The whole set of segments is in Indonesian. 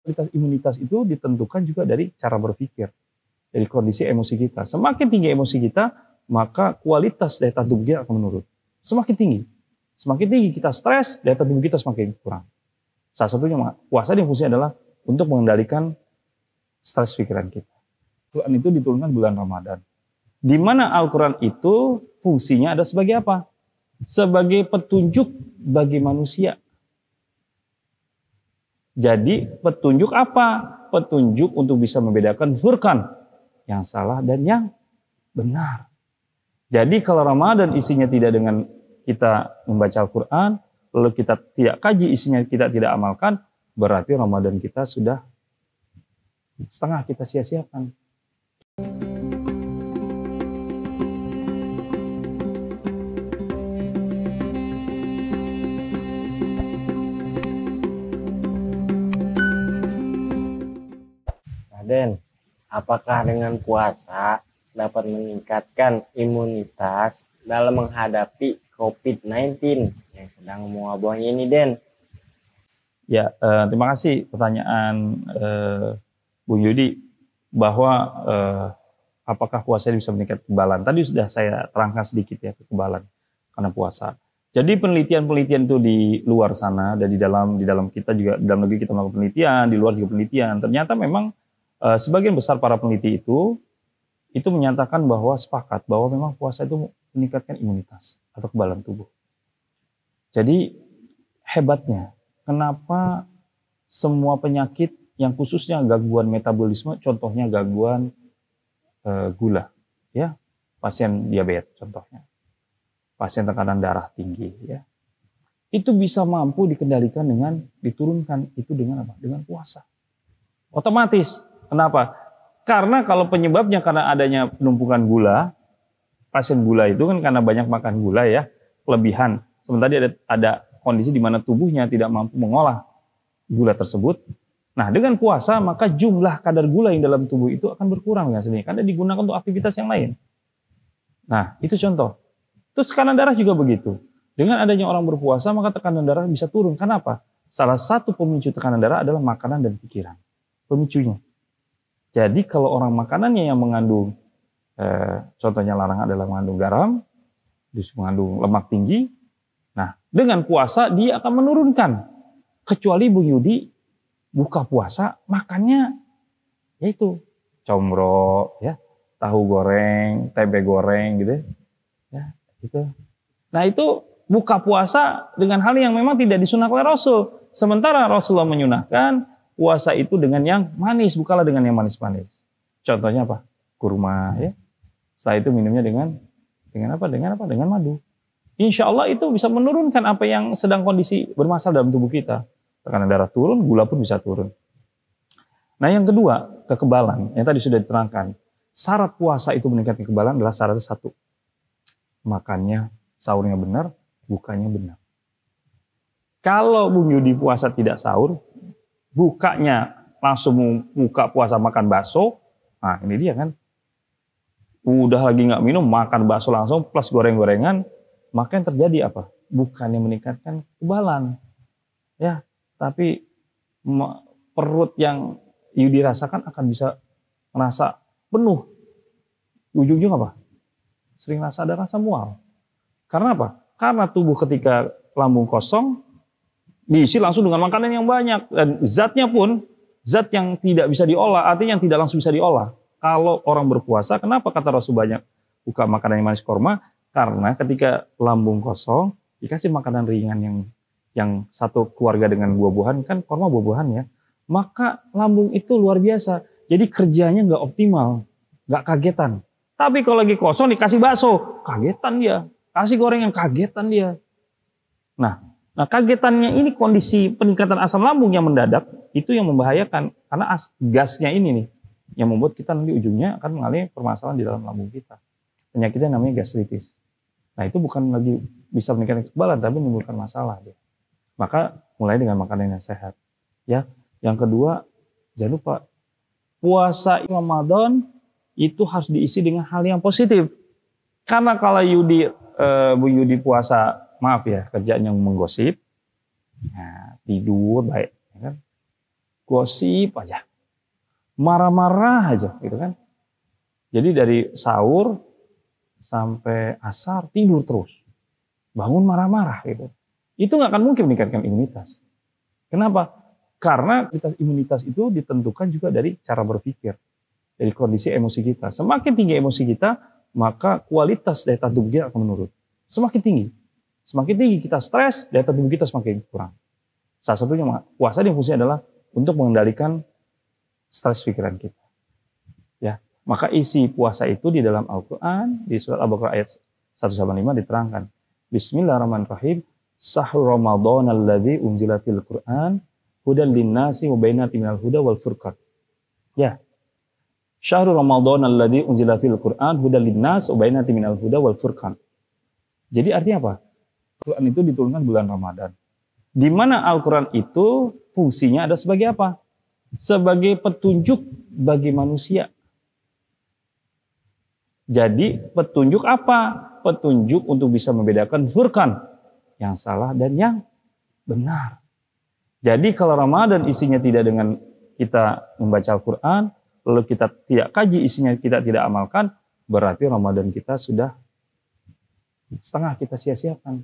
Kualitas imunitas itu ditentukan juga dari cara berpikir, dari kondisi emosi kita. Semakin tinggi emosi kita, maka kualitas daya tahan tubuh kita akan menurun. Semakin tinggi kita stres, daya tahan tubuh kita semakin kurang. Salah satunya puasa yang fungsinya adalah untuk mengendalikan stres pikiran kita. Al-Quran itu diturunkan bulan Ramadan. Di mana Al-Quran itu fungsinya ada sebagai apa? Sebagai petunjuk bagi manusia. Jadi petunjuk apa? Petunjuk untuk bisa membedakan furqan, yang salah dan yang benar. Jadi kalau Ramadan isinya tidak dengan kita membaca Al-Quran, lalu kita tidak kaji isinya, kita tidak amalkan, berarti Ramadan kita sudah setengah kita sia-siakan. Den, apakah dengan puasa dapat meningkatkan imunitas dalam menghadapi COVID-19 yang sedang mewabah ini, Den? Ya, terima kasih pertanyaan Bung Yudi, bahwa apakah puasa bisa meningkatkan kekebalan. Tadi sudah saya terangkan sedikit ya kekebalan karena puasa. Jadi penelitian-penelitian itu di luar sana dan di dalam kita juga, di dalam negeri kita melakukan penelitian, di luar juga penelitian. Ternyata memang sebagian besar para peneliti itu menyatakan bahwa sepakat bahwa memang puasa itu meningkatkan imunitas atau kekebalan tubuh. Jadi hebatnya, kenapa semua penyakit yang khususnya gangguan metabolisme, contohnya gangguan gula, ya, pasien diabetes contohnya, pasien tekanan darah tinggi, ya, itu bisa mampu dikendalikan dengan diturunkan itu dengan apa? Dengan puasa. Otomatis. Kenapa? Karena kalau penyebabnya karena adanya penumpukan gula, pasien gula itu kan karena banyak makan gula ya, kelebihan. Sementara ada kondisi di mana tubuhnya tidak mampu mengolah gula tersebut. Nah, dengan puasa maka jumlah kadar gula yang dalam tubuh itu akan berkurang dengan sendirinya karena digunakan untuk aktivitas yang lain. Nah, itu contoh. Terus tekanan darah juga begitu. Dengan adanya orang berpuasa maka tekanan darah bisa turun. Kenapa? Salah satu pemicu tekanan darah adalah makanan dan pikiran. Pemicunya. Jadi kalau orang makanannya yang mengandung, contohnya larangan adalah mengandung garam, mengandung lemak tinggi. Nah, dengan puasa dia akan menurunkan. Kecuali Bung Yudi buka puasa makannya yaitu comro, ya, tahu goreng, tempe goreng gitu, ya, gitu. Nah itu buka puasa dengan hal yang memang tidak disunahkan oleh Rasul. Sementara Rasulullah menyunahkan puasa itu dengan yang manis, bukalah dengan yang manis-manis. Contohnya apa? Kurma, ya. Setelah itu minumnya dengan apa? Dengan madu. Insya Allah itu bisa menurunkan apa yang sedang kondisi bermasalah dalam tubuh kita. Tekanan darah turun, gula pun bisa turun. Nah yang kedua, kekebalan. Yang tadi sudah diterangkan. Syarat puasa itu meningkatkan kekebalan adalah syaratnya satu. Makannya, sahurnya benar, bukanya benar. Kalau Bung Yudi puasa tidak sahur, bukanya langsung buka puasa makan bakso, nah ini dia kan. Udah lagi nggak minum, makan bakso langsung plus goreng-gorengan, maka yang terjadi apa? Bukannya meningkatkan kekebalan, ya, tapi perut yang Yudi rasakan akan bisa merasa penuh. Ujung-ujung apa? Sering rasa ada rasa mual. Karena apa? Karena tubuh ketika lambung kosong diisi langsung dengan makanan yang banyak dan zatnya pun zat yang tidak bisa diolah, artinya yang tidak langsung bisa diolah. Kalau orang berpuasa, kenapa kata Rasul banyak buka makanan yang manis korma? Karena ketika lambung kosong dikasih makanan ringan yang satu keluarga dengan buah-buahan, kan korma buah-buahan ya, maka lambung itu luar biasa. Jadi kerjanya nggak optimal, nggak kagetan. Tapi kalau lagi kosong dikasih bakso, kagetan dia. Kasih gorengan, kagetan dia. Nah, kagetannya ini kondisi peningkatan asam lambung yang mendadak itu yang membahayakan karena gasnya ini nih yang membuat kita nanti ujungnya akan mengalami permasalahan di dalam lambung kita. Penyakitnya namanya gastritis. Nah itu bukan lagi bisa meningkatkan kekebalan tapi menimbulkan masalah dia. Maka mulai dengan makanan yang sehat. Ya, yang kedua jangan lupa puasa Ramadan itu harus diisi dengan hal yang positif. Karena kalau Bu Yudi puasa, maaf ya, kerjaan yang menggosip, nah, tidur baik, ya kan? gosip aja, marah-marah aja, gitu kan. Jadi dari sahur sampai asar tidur terus, bangun marah-marah gitu. Itu nggak akan mungkin meningkatkan imunitas. Kenapa? Karena imunitas itu ditentukan juga dari cara berpikir, dari kondisi emosi kita. Semakin tinggi emosi kita, maka kualitas daya tahan tubuh kita akan menurun. Semakin tinggi kita stres, daya tahan tubuh kita semakin kurang. Salah satunya puasa yang fungsinya adalah untuk mengendalikan stres pikiran kita. Ya, maka isi puasa itu di dalam Al-Quran, di surat Al-Baqarah ayat 185 diterangkan. Bismillahirrahmanirrahim. Sahur Ramadan alladzi unzila fil Qur'an hudan linnasi wa bainatin minal huda wal furqan. Ya. Syahrul Ramadan alladzi unzila fil Qur'an hudan linnas wa bainatin minal huda wal furqan. Jadi artinya apa? Al-Quran itu diturunkan bulan Ramadan. Di mana Al-Quran itu fungsinya ada sebagai apa? Sebagai petunjuk bagi manusia. Jadi petunjuk apa? Petunjuk untuk bisa membedakan furqan, yang salah dan yang benar. Jadi kalau Ramadan isinya tidak dengan kita membaca Al-Quran, lalu kita tidak kaji isinya, kita tidak amalkan, berarti Ramadan kita sudah setengah kita sia-siakan.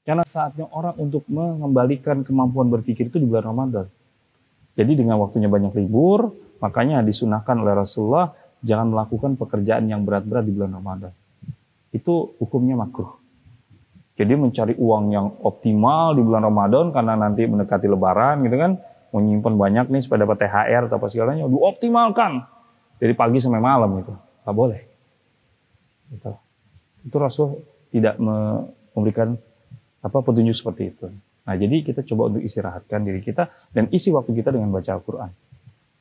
Karena saatnya orang untuk mengembalikan kemampuan berpikir itu di bulan Ramadan. Jadi dengan waktunya banyak libur, makanya disunahkan oleh Rasulullah jangan melakukan pekerjaan yang berat-berat di bulan Ramadan. Itu hukumnya makruh. Jadi mencari uang yang optimal di bulan Ramadan karena nanti mendekati Lebaran gitu kan, mau nyimpen banyak nih supaya dapat THR atau apa segalanya, dioptimalkan dari pagi sampai malam gitu, nggak boleh. Gitu. Itu Rasul tidak memberikan petunjuk seperti itu. Nah, jadi kita coba untuk istirahatkan diri kita dan isi waktu kita dengan baca Al-Quran.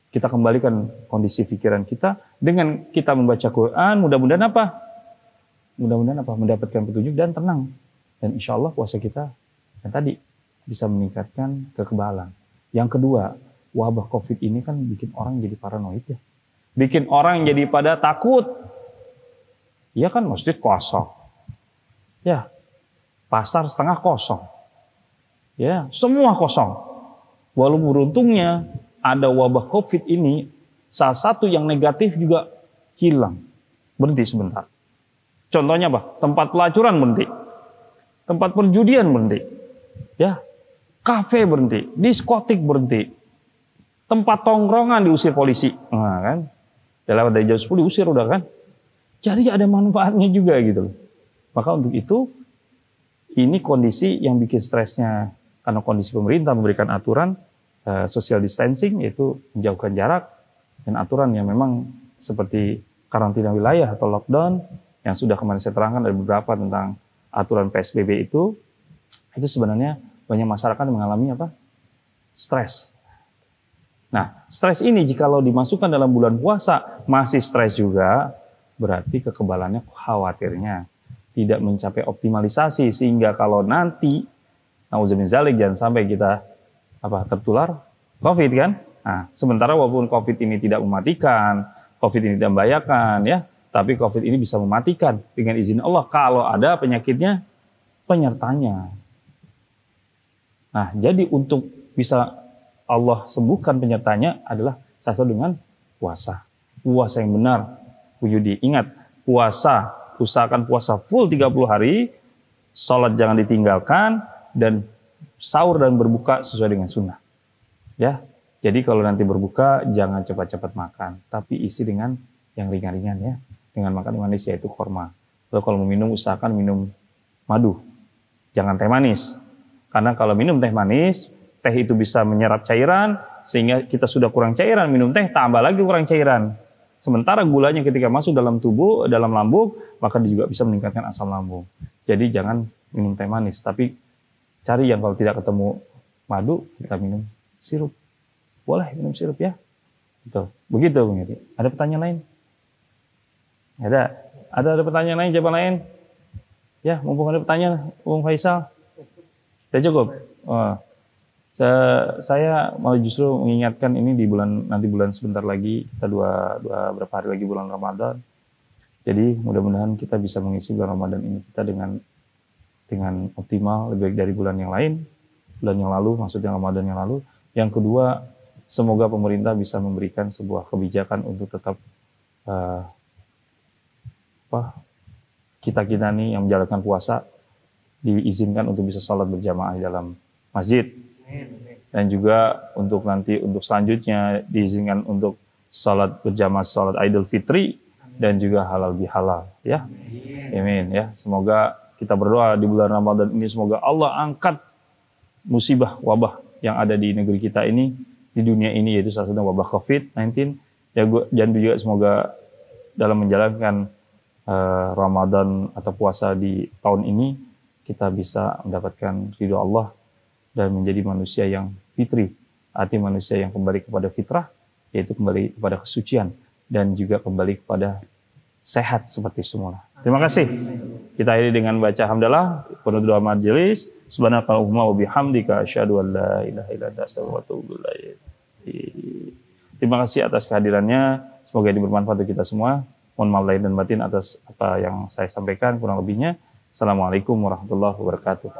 Kita kembalikan kondisi pikiran kita dengan kita membaca Quran, mudah-mudahan apa? Mudah-mudahan apa? Mendapatkan petunjuk dan tenang. Dan insya Allah puasa kita yang tadi bisa meningkatkan kekebalan. Yang kedua, wabah COVID ini kan bikin orang jadi paranoid ya. Bikin orang jadi pada takut. Iya kan, masjid kosong. Ya, pasar setengah kosong. Ya, semua kosong. Walaupun beruntungnya ada wabah COVID ini, salah satu yang negatif juga hilang. Berhenti sebentar. Contohnya apa? Tempat pelacuran berhenti. Tempat perjudian berhenti. Ya. Kafe berhenti, diskotik berhenti. Tempat tongkrongan diusir polisi. Nah, kan? Dalam dari jam 10 diusir udah kan? Jadi ada manfaatnya juga gitu loh. Maka untuk itu ini kondisi yang bikin stresnya karena kondisi pemerintah memberikan aturan social distancing, yaitu menjauhkan jarak, dan aturan yang memang seperti karantina wilayah atau lockdown yang sudah kemarin saya terangkan ada beberapa tentang aturan PSBB itu sebenarnya banyak masyarakat yang mengalami apa? Stres. Nah, stres ini jikalau dimasukkan dalam bulan puasa masih stres juga, berarti kekebalannya khawatirnya tidak mencapai optimalisasi sehingga kalau nanti nauzubillahi jangan sampai kita tertular COVID kan? Nah, sementara walaupun COVID ini tidak mematikan, COVID ini tidak membahayakan ya, tapi COVID ini bisa mematikan dengan izin Allah kalau ada penyakitnya penyertanya. Nah, jadi untuk bisa Allah sembuhkan penyertanya adalah satu dengan puasa. Puasa yang benar. Bu Yudi, ingat, puasa, usahakan puasa full 30 hari, sholat jangan ditinggalkan, dan sahur dan berbuka sesuai dengan sunnah. Ya, jadi kalau nanti berbuka jangan cepat-cepat makan, tapi isi dengan yang ringan-ringan ya, dengan makan manis yaitu korma. Lalu kalau mau minum usahakan minum madu, jangan teh manis, karena kalau minum teh manis, teh itu bisa menyerap cairan sehingga kita sudah kurang cairan, minum teh tambah lagi kurang cairan. Sementara gulanya ketika masuk dalam tubuh, dalam lambung, maka dia juga bisa meningkatkan asam lambung. Jadi jangan minum teh manis, tapi cari yang kalau tidak ketemu madu, kita minum sirup. Boleh minum sirup ya. Begitu Bung Yudi. Ada pertanyaan lain? Ada pertanyaan lain, jawaban lain? Ya, mumpung ada pertanyaan, Bung Faisal. Sudah cukup? Oh. Saya mau justru mengingatkan ini di nanti bulan sebentar lagi, kita berapa hari lagi bulan Ramadan. Jadi mudah-mudahan kita bisa mengisi bulan Ramadan ini kita dengan optimal, lebih baik dari bulan yang lain, bulan yang lalu, maksudnya Ramadan yang lalu. Yang kedua, semoga pemerintah bisa memberikan sebuah kebijakan untuk tetap kita nih yang menjalankan puasa diizinkan untuk bisa sholat berjamaah di dalam masjid. Dan juga untuk nanti untuk selanjutnya diizinkan untuk sholat berjamaah, sholat Idul Fitri dan juga halal bihalal, ya. Amin, ya. Semoga kita berdoa di bulan Ramadan ini semoga Allah angkat musibah wabah yang ada di negeri kita ini, di dunia ini, yaitu salah satu wabah COVID-19. Dan juga semoga dalam menjalankan Ramadan atau puasa di tahun ini kita bisa mendapatkan ridho Allah dan menjadi manusia yang fitri, arti manusia yang kembali kepada fitrah, yaitu kembali kepada kesucian dan juga kembali kepada sehat seperti semula. Terima kasih. Kita akhiri dengan baca hamdalah, penutup doa majelis. Subhanakallahumma wa bihamdika asyhadu an la ilaha illa anta astaghfiruka wa atubu ilaik. Terima kasih atas kehadirannya. Semoga ini bermanfaat untuk kita semua. Mohon maaf lahir dan batin atas apa yang saya sampaikan, kurang lebihnya. Assalamualaikum warahmatullahi wabarakatuh.